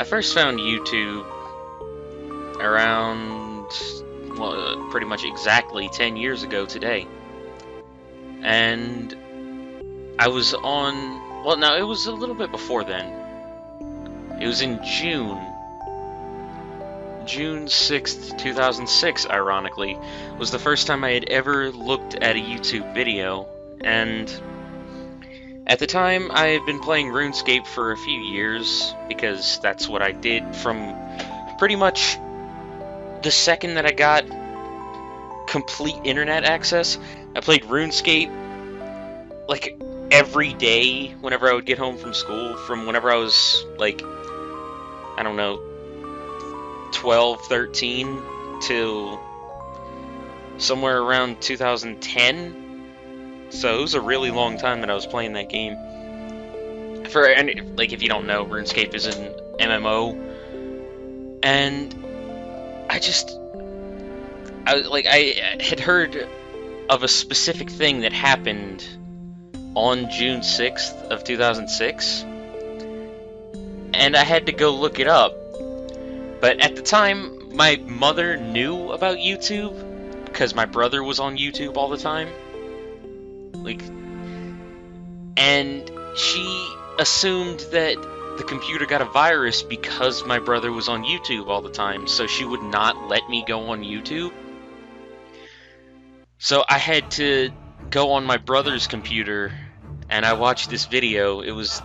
first found YouTube around, well, pretty much exactly 10 years ago today. And I was on, well, no, it was a little bit before then. It was in June 6th, 2006, ironically, was the first time I had ever looked at a YouTube video. And at the time, I had been playing RuneScape for a few years, because that's what I did from pretty much the second that I got complete internet access. I played RuneScape, like, every day whenever I would get home from school, from whenever I was, like, I don't know, 12, 13, till somewhere around 2010. So it was a really long time that I was playing that game. Like, if you don't know, RuneScape is an MMO, and I had heard of a specific thing that happened on June 6th of 2006, and I had to go look it up. But at the time, my mother knew about YouTube because my brother was on YouTube all the time. And she assumed that the computer got a virus because my brother was on YouTube all the time, so she would not let me go on YouTube. So I had to go on my brother's computer, and I watched this video. It was,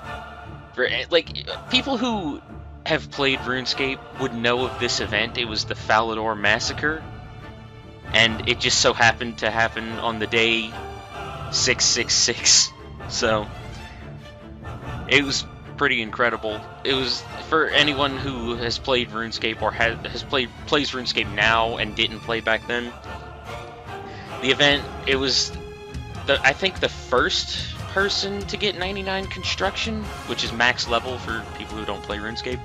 like, people who have played RuneScape would know of this event. It was the Falador Massacre, and it just so happened to happen on the day 666, so it was pretty incredible. It was, for anyone who has played RuneScape or plays RuneScape now and didn't play back then, the event, it was I think the first person to get 99 construction, which is max level for people who don't play RuneScape.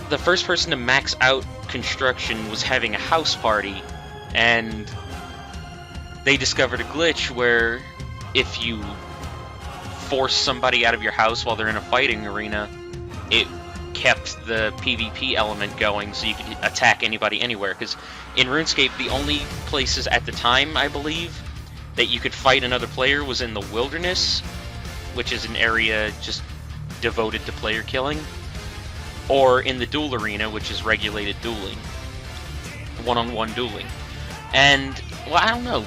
The first person to max out construction was having a house party, and they discovered a glitch where if you force somebody out of your house while they're in a fighting arena, it kept the PvP element going, so you could attack anybody anywhere. Because in RuneScape, the only places at the time, I believe, that you could fight another player was in the wilderness, which is an area just devoted to player killing, or in the duel arena, which is regulated dueling, one-on-one dueling. And, well, I don't know,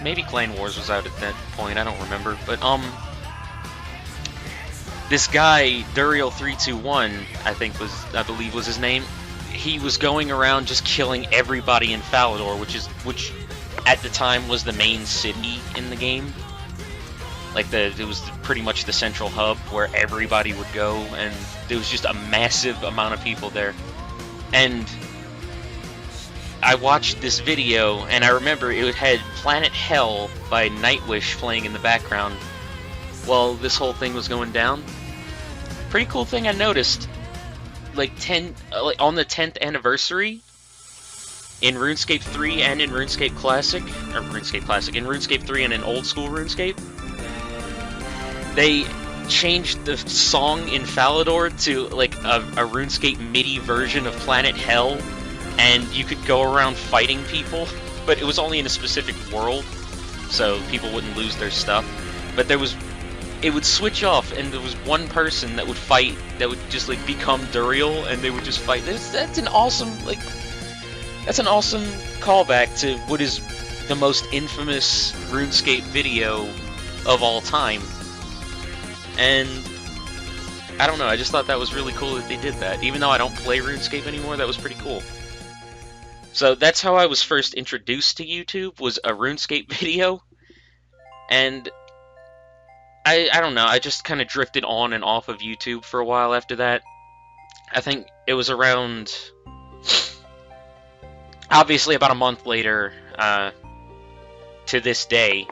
maybe Clan Wars was out at that point, I don't remember, but, this guy, Duriel321, I believe was his name, he was going around just killing everybody in Falador, which at the time was the main city in the game. Like, it was pretty much the central hub where everybody would go, and there was just a massive amount of people there. And I watched this video, and I remember it had Planet Hell by Nightwish playing in the background while this whole thing was going down. Pretty cool thing I noticed, like on the 10th anniversary, in RuneScape 3 and in RuneScape Classic, in RuneScape 3 and in old school RuneScape, they changed the song in Falador to like a RuneScape MIDI version of Planet Hell, and you could go around fighting people, but it was only in a specific world, so people wouldn't lose their stuff. But it would switch off, and there was one person that would fight, that would just like become Duriel, and they would just fight. That's an awesome callback to what is the most infamous RuneScape video of all time. And I don't know, I just thought that was really cool that they did that. Even though I don't play RuneScape anymore, that was pretty cool. So that's how I was first introduced to YouTube, was a RuneScape video. And I don't know, I just kind of drifted on and off of YouTube for a while after that. I think it was around, obviously about a month later, to this day,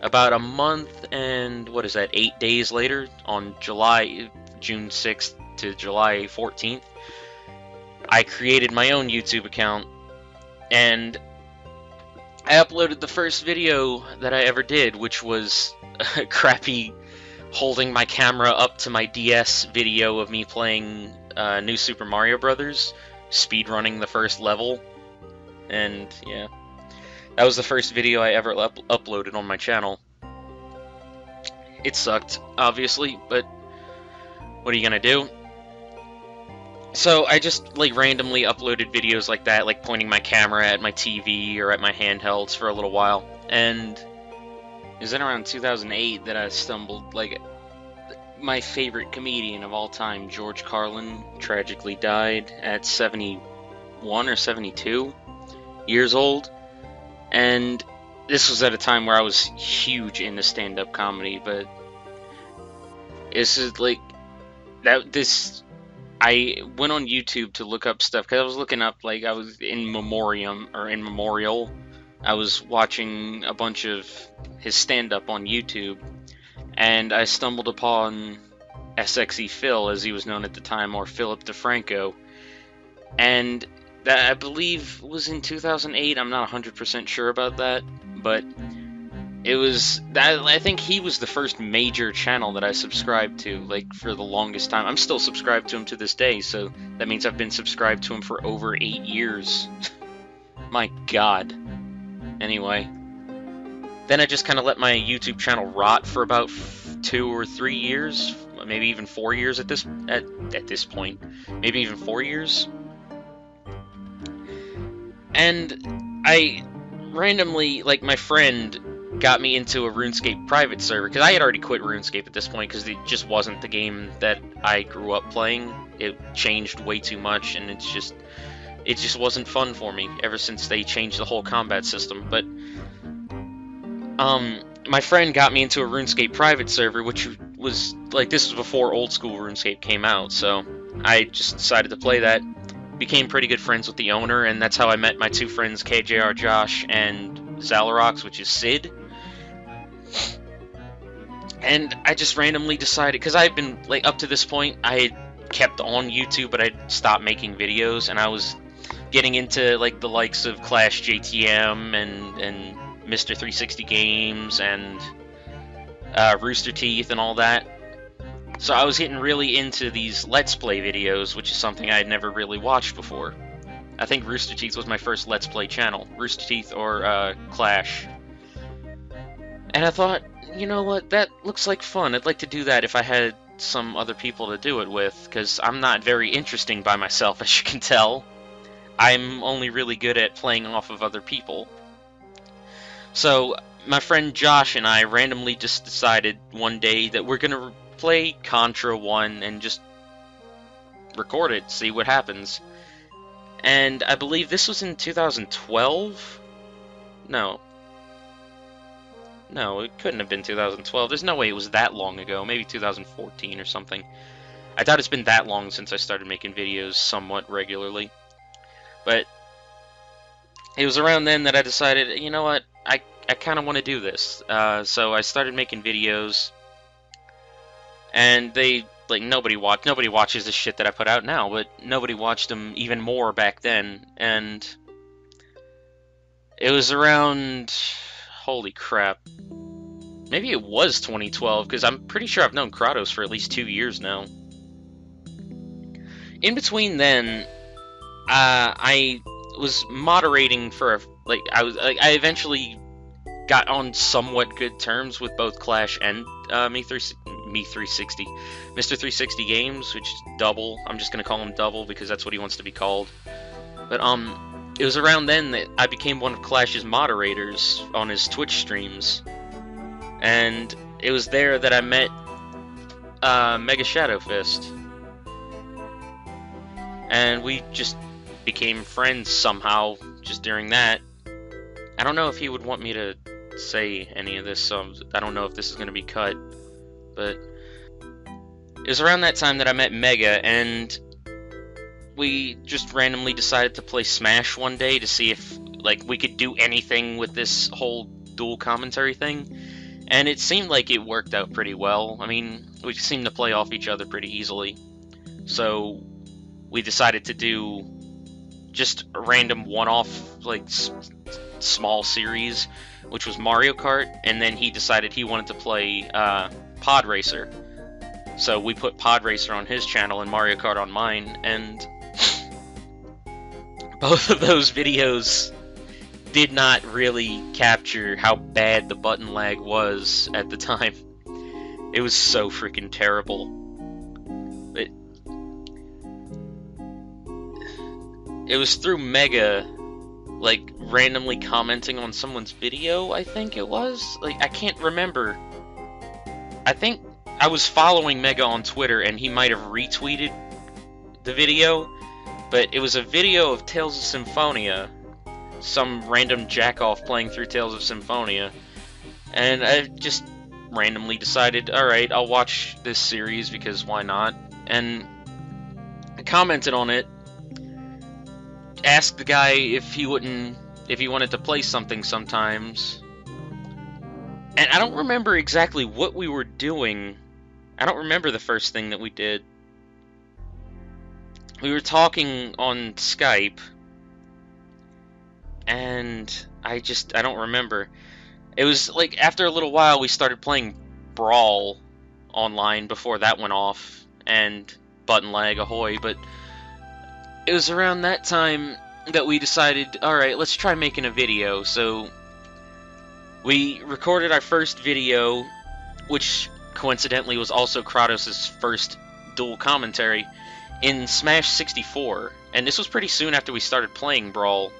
about a month and, 8 days later, on June 6th to July 14th, I created my own YouTube account, and I uploaded the first video that I ever did, which was a crappy holding my camera up to my DS video of me playing New Super Mario Brothers, speedrunning the first level, and yeah, that was the first video I ever uploaded on my channel. It sucked, obviously, but what are you gonna do? So I just like randomly uploaded videos like that, like pointing my camera at my TV or at my handhelds for a little while, and it was in around 2008 that I stumbled, like, my favorite comedian of all time, George Carlin, tragically died at 71 or 72 years old, and this was at a time where I was huge into stand-up comedy, but this is like, I went on YouTube to look up stuff, because I was looking up, like, I was in memorial, I was watching a bunch of his stand-up on YouTube, and I stumbled upon SXE Phil, as he was known at the time, or Philip DeFranco, and that, I believe, was in 2008, I'm not 100% sure about that, but it was that. I think he was the first major channel that I subscribed to, like, for the longest time. I'm still subscribed to him to this day, so that means I've been subscribed to him for over 8 years. My god. Anyway, then I just kind of let my YouTube channel rot for about 2 or 3 years, maybe even 4 years at this point, maybe even 4 years. And I randomly, like, my friend got me into a RuneScape private server, because I had already quit RuneScape at this point, because it just wasn't the game that I grew up playing. It changed way too much, and it just wasn't fun for me ever since they changed the whole combat system. But my friend got me into a RuneScape private server, which was, like, this was before old school RuneScape came out, so I just decided to play that. Became pretty good friends with the owner, and that's how I met my two friends, KJR Josh and Zalarox, which is Sid. And I just randomly decided, because I had been, like, up to this point, I had kept on YouTube, but I'd stopped making videos, and I was getting into, like, the likes of Clash JTM and Mr. 360 Games and Rooster Teeth and all that. So I was getting really into these Let's Play videos, which is something I had never really watched before. I think Rooster Teeth was my first Let's Play channel. Rooster Teeth or Clash. And I thought, you know what, that looks like fun. I'd like to do that if I had some other people to do it with, because I'm not very interesting by myself, as you can tell. I'm only really good at playing off of other people. So my friend Josh and I randomly just decided one day that we're gonna play Contra 1 and just record it, see what happens. And I believe this was in 2012? No, it couldn't have been 2012. There's no way it was that long ago. Maybe 2014 or something. I doubt it's been that long since I started making videos somewhat regularly. But it was around then that I decided, you know what, I kind of want to do this. So I started making videos, and they, like, nobody watches the shit that I put out now, but nobody watched them even more back then. And it was around, holy crap, maybe it was 2012, because I'm pretty sure I've known Kratos for at least 2 years now. In between then, I was moderating for I eventually got on somewhat good terms with both Clash and Mr. 360 Games, which is Double. I'm just gonna call him Double because that's what he wants to be called. But it was around then that I became one of Clash's moderators on his Twitch streams, and it was there that I met Mega Shadow Fist, and we just became friends somehow just during that. I don't know if he would want me to say any of this, so I don't know if this is going to be cut, but it was around that time that I met Mega, and we just randomly decided to play Smash one day to see if, like, we could do anything with this whole dual commentary thing, and it seemed like it worked out pretty well. I mean, we seemed to play off each other pretty easily, so we decided to do just a random one-off, like, small series, which was Mario Kart, and then he decided he wanted to play Pod Racer. So we put Pod Racer on his channel and Mario Kart on mine, and both of those videos did not really capture how bad the button lag was at the time. It was so freaking terrible. It was through Mega, like, randomly commenting on someone's video, I think it was? Like, I can't remember. I think I was following Mega on Twitter, and he might have retweeted the video, but it was a video of Tales of Symphonia, some random jack-off playing through Tales of Symphonia, and I just randomly decided, alright, I'll watch this series, because why not? And I commented on it, asked the guy if he wanted to play something sometimes, and I don't remember exactly what we were doing. I don't remember the first thing that we did. We were talking on Skype, and I don't remember. It was like after a little while we started playing Brawl online before that went off, and button lag ahoy, but it was around that time that we decided, alright, let's try making a video. So we recorded our first video, which coincidentally was also Kratos' first dual commentary, in Smash 64, and this was pretty soon after we started playing Brawl.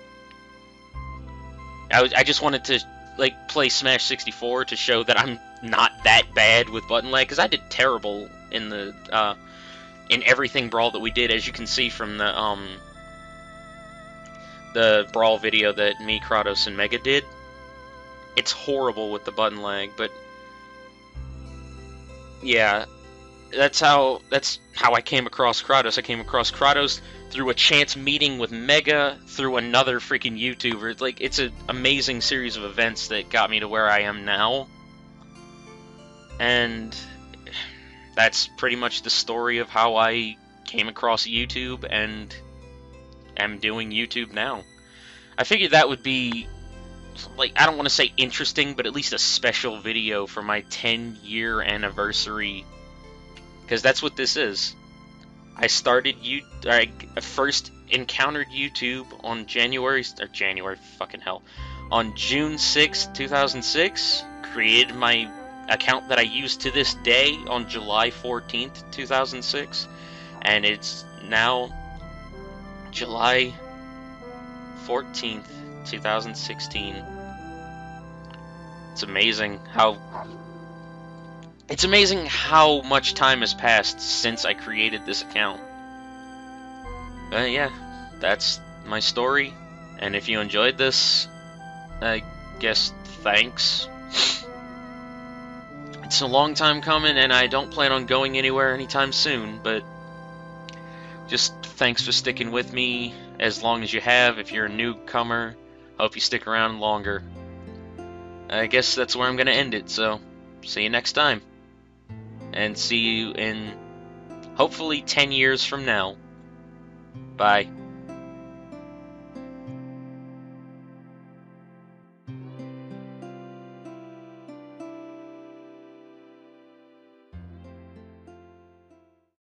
I just wanted to like play Smash 64 to show that I'm not that bad with button lag, because I did terrible in the in everything Brawl that we did, as you can see from the Brawl video that me, Kratos, and Mega did. It's horrible with the button lag, but yeah, that's how I came across Kratos. I came across Kratos through a chance meeting with Mega through another freaking YouTuber. Like, it's an amazing series of events that got me to where I am now. And that's pretty much the story of how I came across YouTube and am doing YouTube now. I figured that would be, like, I don't want to say interesting, but at least a special video for my 10-year anniversary, because that's what this is. I first encountered YouTube on on June 6th, 2006, created my account that I use to this day on July 14th, 2006, and it's now July 14th, 2016. It's amazing how much time has passed since I created this account. But yeah, that's my story, and if you enjoyed this, I guess thanks. It's a long time coming, and I don't plan on going anywhere anytime soon, but just thanks for sticking with me as long as you have. If you're a newcomer, hope you stick around longer. I guess that's where I'm going to end it, so see you next time. And see you in, hopefully, 10 years from now. Bye.